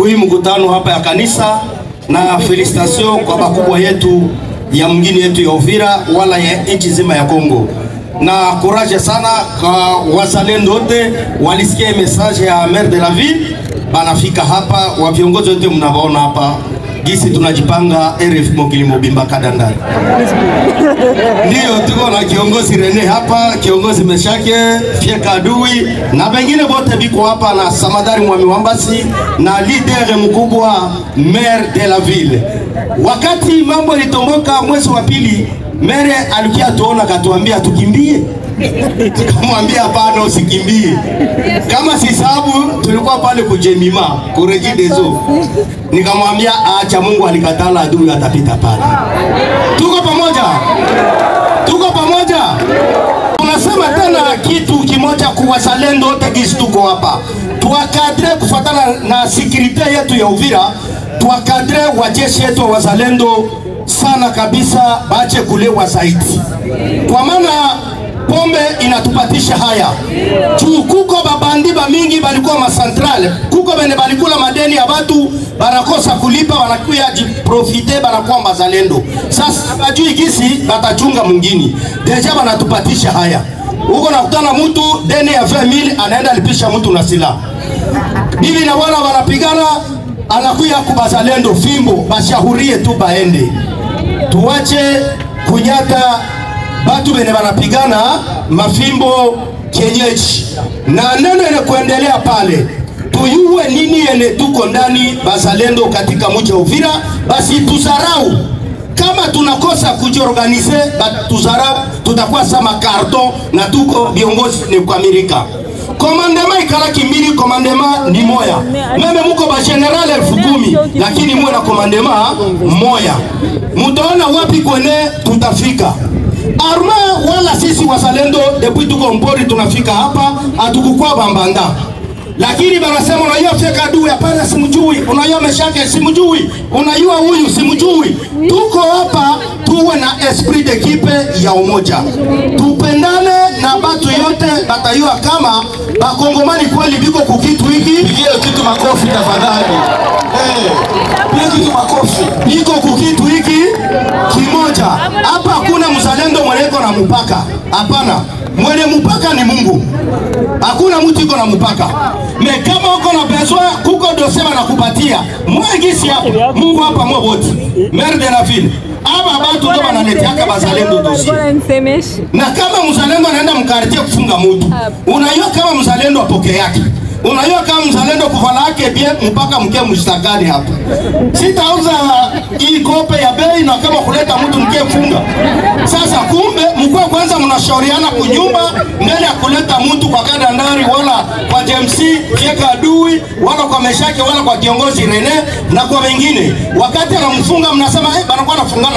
kui mkutano hapa ya kanisa, na felicitation kwa bakubwa yetu ya mngini yetu ya Uvira wala ya nchi zima ya Kongo. Na courage sana kwa wazalendo wote walisikia message ya maire de la ville, banafika hapa, wa viongozi wote mnaona hapa gisi tunajipanga RF Mokili Mobimba Kadandari. Ndio tuko na kiongozi Rene hapa, kiongozi Meshake, Fieka Adui na wengine wote biko hapa, na Samadari Mwami Wambasi na leader mkubwa maire de la ville. Wakati mambo litomboka mwezi wa pili, maire alikia tuona katuambia tukimbie. Tukamwambia hapana, usikimbie. Kama si sababu tulikuwa pale kujemima kureji dezo. Nikamwambia acha, Mungu alikatala, adui atapita pale. Tuko pamoja? Tuko pamoja? Tunasema tena kitu kimoja kwa wazalendo wote gisi tuko hapa. Tuwakadre kufuatana na security yetu ya Uvira, tuwakadre wajeshi yetu wa wazalendo sana kabisa, bache kulewa zaidi. Kwa maana pombe inatupatisha haya. Kuko babandi ba mingi balikuwa masantrale, kuko bene balikula madeni ya watu, banakosa kulipa, wanakuya jiprofite, banakuwa mazalendo. Sasa bajui gisi batachunga mwingine. Deja banatupatisha haya. Uko nakutana mtu deni ya 20,000 anaenda lipisha mtu na silaha. Bibi na wana wanapigana, anakuya kubazalendo fimbo, bashahurie tu baende. Tuache kunyata batu bene banapigana mafimbo kienyeji. Na neno ile kuendelea pale, tuyue nini ene tuko ndani bazalendo katika mji wa Uvira, basi tuzarau. Kama tunakosa kujiorganize, tuzarau, tutakuwa sama karton na tuko viongozi ni kwa Amerika. Komandema ikala kimbili, komandema ni moya. Meme muko ba general 10,000, lakini mwe na komandema moya. Mutaona wapi kwene tutafika. Arma wala sisi wazalendo depuis tuko mpori tunafika hapa, atukukua bambanda. Lakini banasema unajua Fieka Adui, hapana simjui, unajua Meshake simjui, unajua huyu simjui. Tuko hapa tuwe na esprit d'equipe ya umoja. Tupendane na batu yote batayua kama bakongomani kweli biko kukitu hiki. Pigie kitu makofi tafadhali. Pigie kitu makofi. Biko kukitu hiki kimoja. Hapa hakuna mzalendo mweneko na mpaka. Hapana. Mwenye mpaka ni Mungu. Hakuna mtu iko na mpaka. Me kama uko na bezwa, kuko dosema na kupatia. Mwengisi hapa, Mungu hapa mwa boti. Maire de la ville. Aba batu ndo banaletiaka bazalendo dosi. Na kama mzalendo anaenda mkartie kufunga mtu, unajua kama mzalendo apoke yake. Unajua kama mzalendo kuvala yake bien mpaka mke mstakani hapa. Sitauza hii kope ya bei na kama kuleta mtu mke funga. Sasa kumbe mkwe kwanza mnashauriana kunyumba mbele ya kuleta mtu kwa Kadandari wala kwa JMC Fieka Adui wala kwa Meshake wala kwa kiongozi Rene na kwa wengine. Wakati anamfunga mnasema banakuwa nafungana.